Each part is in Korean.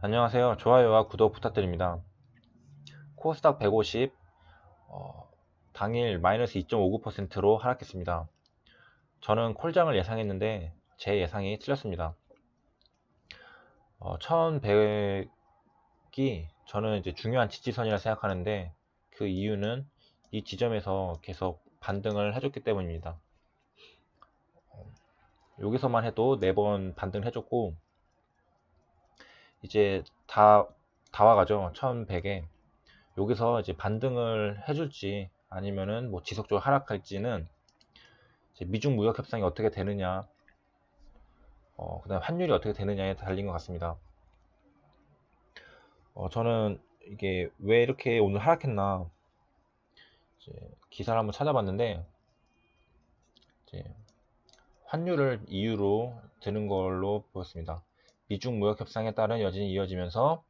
안녕하세요. 좋아요와 구독 부탁드립니다. 코스닥 150 당일 마이너스 2.59%로 하락했습니다. 저는 콜장을 예상했는데 제 예상이 틀렸습니다. 1100이 저는 이제 중요한 지지선이라 생각하는데 그 이유는 이 지점에서 계속 반등을 해줬기 때문입니다. 여기서만 해도 4번 반등을 해줬고 이제 다 와가죠. 1100에 여기서 이제 반등을 해줄지 아니면은 뭐 지속적으로 하락할지는 이제 미중 무역 협상이 어떻게 되느냐, 그다음 환율이 어떻게 되느냐에 달린 것 같습니다. 저는 이게 왜 이렇게 오늘 하락했나 이제 기사를 한번 찾아봤는데 이제 환율을 이유로 드는 걸로 보였습니다. 미중 무역 협상에 따른 여진이 이어지면서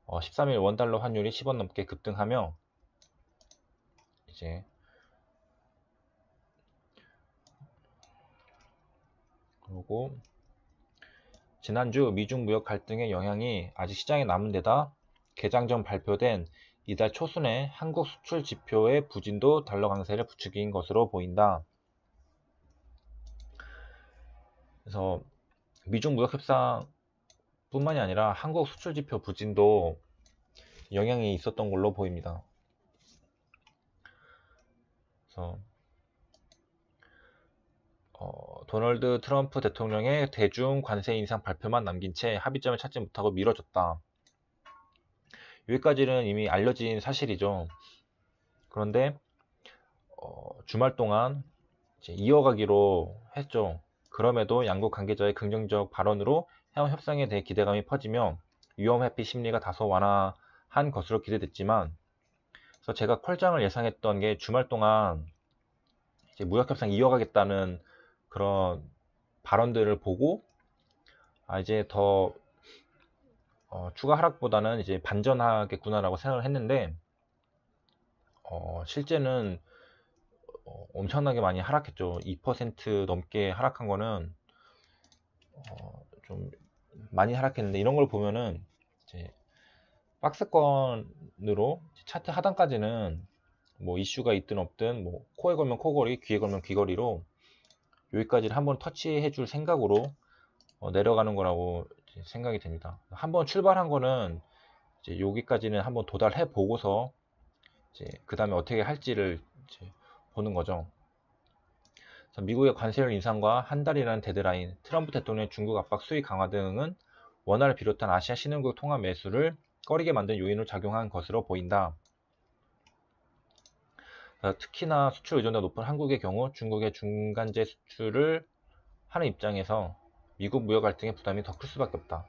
13일 원달러 환율이 10원 넘게 급등하며 이제 그리고 지난주 미중 무역 갈등의 영향이 아직 시장에 남은 데다 개장 전 발표된 이달 초순의 한국 수출 지표의 부진도 달러 강세를 부추긴 것으로 보인다. 그래서 미중 무역 협상 뿐만이 아니라 한국 수출 지표 부진도 영향이 있었던 걸로 보입니다. 그래서 도널드 트럼프 대통령의 대중 관세 인상 발표만 남긴 채 합의점을 찾지 못하고 미뤄졌다. 여기까지는 이미 알려진 사실이죠. 그런데 주말 동안 이제 이어가기로 했죠. 그럼에도 양국 관계자의 긍정적 발언으로 해원 협상에 대해 기대감이 퍼지며 위험 회피 심리가 다소 완화한 것으로 기대됐지만, 그래서 제가 콜장을 예상했던 게 주말 동안 이제 무역 협상 이어가겠다는 그런 발언들을 보고 이제 더 추가 하락보다는 이제 반전하겠구나라고 생각을 했는데 실제는 엄청나게 많이 하락했죠. 2% 넘게 하락한 거는 좀 많이 하락했는데, 이런 걸 보면은 이제 박스권으로 차트 하단까지는 뭐 이슈가 있든 없든 뭐 코에 걸면 코걸이, 귀에 걸면 귀걸이로 여기까지를 한번 터치해 줄 생각으로 내려가는 거라고 생각이 됩니다. 한번 출발한 거는 이제 여기까지는 한번 도달해 보고서 이제 그 다음에 어떻게 할지를 이제 보는 거죠. 미국의 관세율 인상과 한 달이라는 데드라인, 트럼프 대통령의 중국 압박 수위 강화 등은 원화를 비롯한 아시아 신흥국 통합 매수를 꺼리게 만든 요인으로 작용한 것으로 보인다. 특히나 수출 의존도가 높은 한국의 경우 중국의 중간재 수출을 하는 입장에서 미국 무역 갈등의 부담이 더 클 수밖에 없다.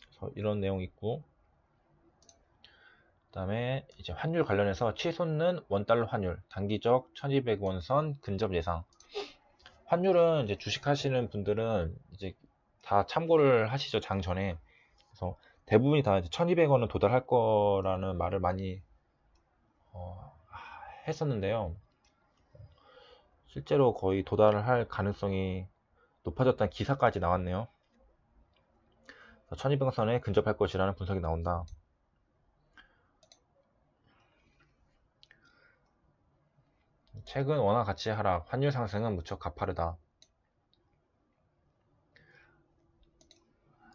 그래서 이런 내용이 있고, 그 다음에 이제 환율 관련해서 치솟는 원달러 환율, 단기적 1200원 선 근접 예상. 환율은 이제 주식 하시는 분들은 이제 다 참고를 하시죠, 장 전에. 그래서 대부분이 다 이제 1200원은 도달할 거라는 말을 많이 했었는데요. 실제로 거의 도달을 할 가능성이 높아졌다는 기사까지 나왔네요. 1200선에 근접할 것이라는 분석이 나온다. 최근 원화 가치 하락, 환율 상승은 무척 가파르다.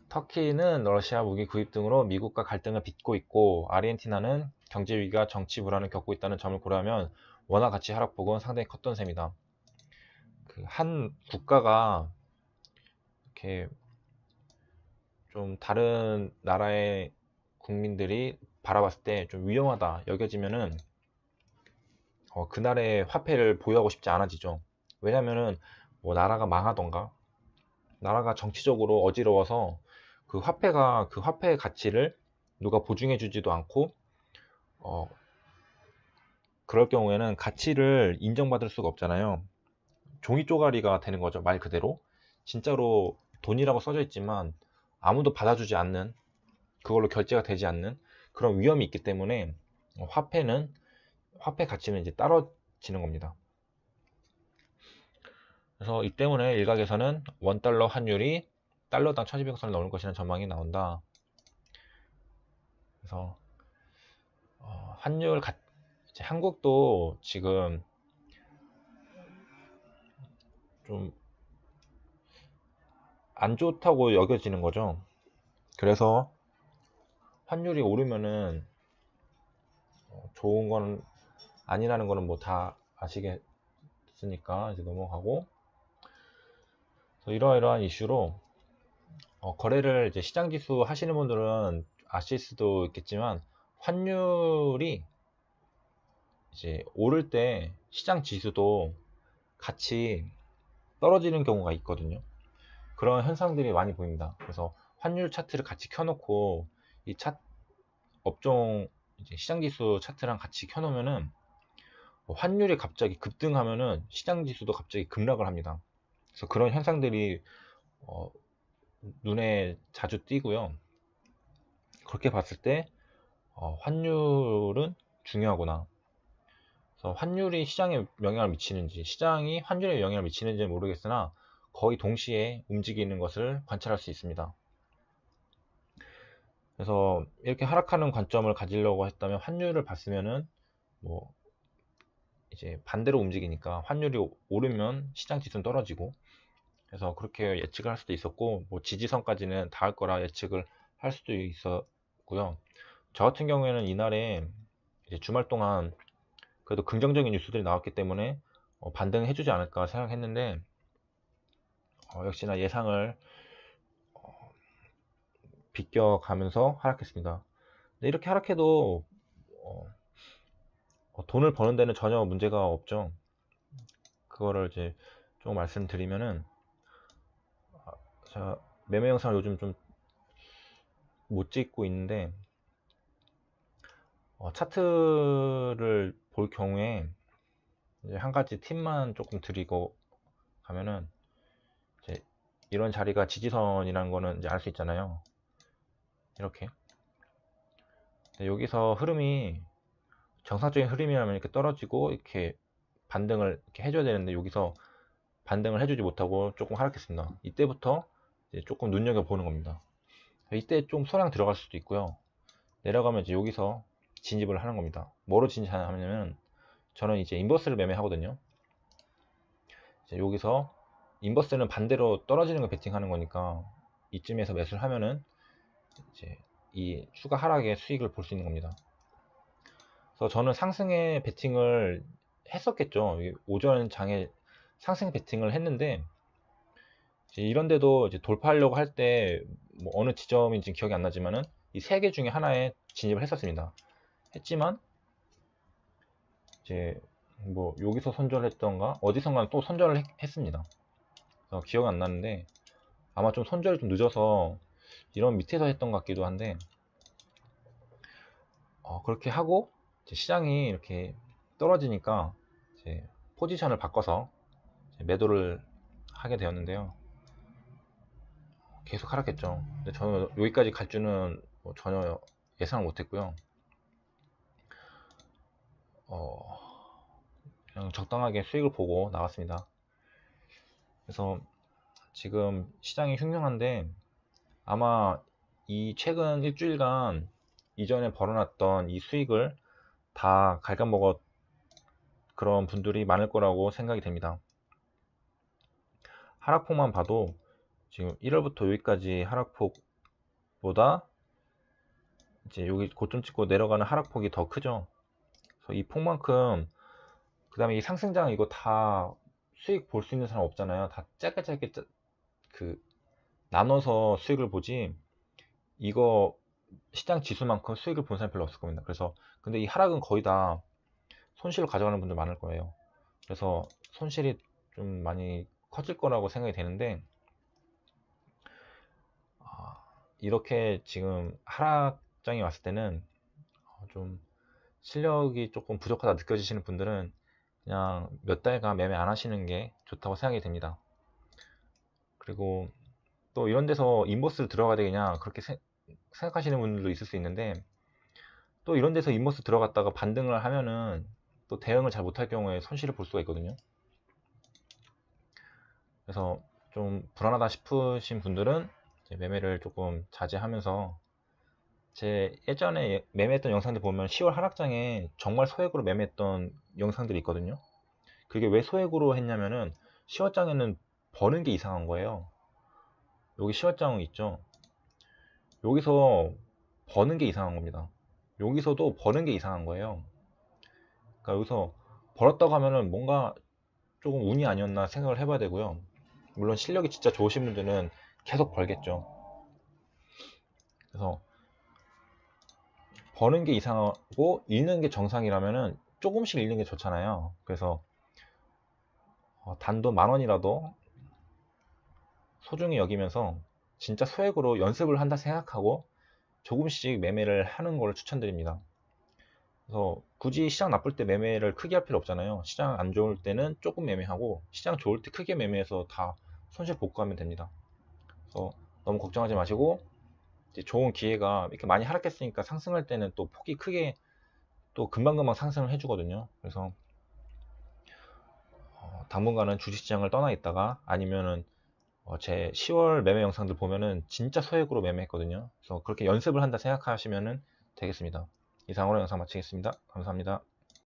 터키는 러시아 무기 구입 등으로 미국과 갈등을 빚고 있고, 아르헨티나는 경제 위기와 정치 불안을 겪고 있다는 점을 고려하면 원화 가치 하락폭은 상당히 컸던 셈이다. 한 국가가 이렇게 좀 다른 나라의 국민들이 바라봤을 때 좀 위험하다 여겨지면은 그날의 화폐를 보유하고 싶지 않아지죠. 왜냐면은 뭐 나라가 망하던가 나라가 정치적으로 어지러워서 그 화폐의 가치를 누가 보증해 주지도 않고 어, 그럴 경우에는 가치를 인정받을 수가 없잖아요. 종이 쪼가리가 되는 거죠, 말 그대로. 진짜로 돈이라고 써져 있지만 아무도 받아주지 않는, 그걸로 결제가 되지 않는 그런 위험이 있기 때문에 화폐 가치는 이제 떨어지는 겁니다. 그래서 이 때문에 일각에서는 원달러 환율이 달러당 1200선을 넘을 것이라는 전망이 나온다. 그래서 환율 이제 한국도 지금 좀 안 좋다고 여겨지는 거죠. 그래서 환율이 오르면은 좋은 건 아니라는 거는 뭐 다 아시겠으니까 이제 넘어가고, 그래서 이러이러한 이슈로 거래를 이제 시장 지수 하시는 분들은 아실 수도 있겠지만, 환율이 이제 오를 때 시장 지수도 같이 떨어지는 경우가 있거든요. 그런 현상들이 많이 보입니다. 그래서 환율 차트를 같이 켜놓고 이 업종 이제 시장 지수 차트랑 같이 켜놓으면은 환율이 갑자기 급등하면은 시장 지수도 갑자기 급락을 합니다. 그래서 그런 현상들이 눈에 자주 띄고요. 그렇게 봤을 때 환율은 중요하구나. 그래서 환율이 시장에 영향을 미치는지, 시장이 환율에 영향을 미치는지는 모르겠으나 거의 동시에 움직이는 것을 관찰할 수 있습니다. 그래서 이렇게 하락하는 관점을 가지려고 했다면 환율을 봤으면은 뭐 이제 반대로 움직이니까 환율이 오르면 시장 지수는 떨어지고, 그래서 그렇게 예측을 할 수도 있었고, 뭐 지지선까지는 닿을 거라 예측을 할 수도 있었고요. 저 같은 경우에는 이날에 이제 주말 동안 그래도 긍정적인 뉴스들이 나왔기 때문에 반등해주지 않을까 생각했는데, 역시나 예상을 비껴가면서 하락했습니다. 근데 이렇게 하락해도 돈을 버는 데는 전혀 문제가 없죠. 그거를 이제 좀 말씀드리면은, 제가 매매 영상을 요즘 좀 못 찍고 있는데, 차트를 볼 경우에 이제 한 가지 팁만 조금 드리고 가면은, 이제 이런 자리가 지지선이라는 거는 이제 알 수 있잖아요. 이렇게. 여기서 흐름이 정상적인 흐름이라면 이렇게 떨어지고 이렇게 반등을 이렇게 해줘야 되는데, 여기서 반등을 해주지 못하고 조금 하락했습니다. 이때부터 이제 조금 눈여겨보는 겁니다. 이때 좀 소량 들어갈 수도 있고요. 내려가면 이제 여기서 진입을 하는 겁니다. 뭐로 진입하냐면, 저는 이제 인버스를 매매하거든요. 이제 여기서 인버스는 반대로 떨어지는 걸 베팅하는 거니까 이쯤에서 매수를 하면은 이제 이 추가 하락의 수익을 볼 수 있는 겁니다. 그래서 저는 상승에 베팅을 했었겠죠. 오전 장에 상승 베팅을 했는데, 이런데도 이제 돌파하려고 할 때 뭐 어느 지점인지 기억이 안 나지만은 이 세 개 중에 하나에 진입을 했었습니다. 했지만 이제 뭐 여기서 손절했던가 어디선가 또 손절을 했습니다. 기억이 안 나는데, 아마 좀 손절이 좀 늦어서 이런 밑에서 했던 것 같기도 한데, 그렇게 하고 이제 시장이 이렇게 떨어지니까 이제 포지션을 바꿔서 이제 매도를 하게 되었는데요. 계속 하락했죠. 근데 저는 여기까지 갈 줄은 뭐 전혀 예상을 못했고요. 그냥 적당하게 수익을 보고 나왔습니다. 그래서 지금 시장이 흉흉한데, 아마 이 최근 일주일간 이전에 벌어놨던 이 수익을 다 갉아먹었 그런 분들이 많을 거라고 생각이 됩니다. 하락폭만 봐도 지금 1월부터 여기까지 하락폭보다 이제 여기 고점 찍고 내려가는 하락폭이 더 크죠. 그래서 이 폭만큼, 그 다음에 이 상승장 이거 다 수익 볼 수 있는 사람 없잖아요. 다 짧게 그 나눠서 수익을 보지, 이거 시장 지수만큼 수익을 본 사람 별로 없을 겁니다. 그래서 근데 이 하락은 거의 다 손실을 가져가는 분들 많을 거예요. 그래서 손실이 좀 많이 커질 거라고 생각이 되는데, 이렇게 지금 하락장이 왔을 때는 좀 실력이 조금 부족하다 느껴지시는 분들은 그냥 몇 달간 매매 안 하시는 게 좋다고 생각이 됩니다. 그리고 또 이런 데서 인버스를 들어가야 되겠냐 그렇게 생각하시는 분들도 있을 수 있는데, 또 이런 데서 인버스 들어갔다가 반등을 하면은 또 대응을 잘 못할 경우에 손실을 볼 수가 있거든요. 그래서 좀 불안하다 싶으신 분들은 이제 매매를 조금 자제하면서, 제 예전에 매매했던 영상들 보면 10월 하락장에 정말 소액으로 매매했던 영상들이 있거든요. 그게 왜 소액으로 했냐면은 10월장에는 버는 게 이상한 거예요. 여기 10월장 있죠. 여기서 버는 게 이상한 겁니다. 여기서도 버는 게 이상한 거예요. 그러니까 여기서 벌었다고 하면은 뭔가 조금 운이 아니었나 생각을 해봐야 되고요. 물론 실력이 진짜 좋으신 분들은 계속 벌겠죠. 그래서 버는 게 이상하고 잃는 게 정상이라면은 조금씩 잃는 게 좋잖아요. 그래서 단돈 10,000원이라도 소중히 여기면서 진짜 소액으로 연습을 한다 생각하고 조금씩 매매를 하는 걸 추천드립니다. 그래서 굳이 시장 나쁠 때 매매를 크게 할 필요 없잖아요. 시장 안 좋을 때는 조금 매매하고 시장 좋을 때 크게 매매해서 다 손실 복구하면 됩니다. 그래서 너무 걱정하지 마시고, 이제 좋은 기회가 이렇게 많이 하락했으니까 상승할 때는 또 폭이 크게 또 금방금방 상승을 해주거든요. 그래서 당분간은 주식시장을 떠나 있다가, 아니면은 제 10월 매매 영상들 보면은 진짜 소액으로 매매했거든요. 그래서 그렇게 연습을 한다 생각하시면 되겠습니다. 이상으로 영상 마치겠습니다. 감사합니다.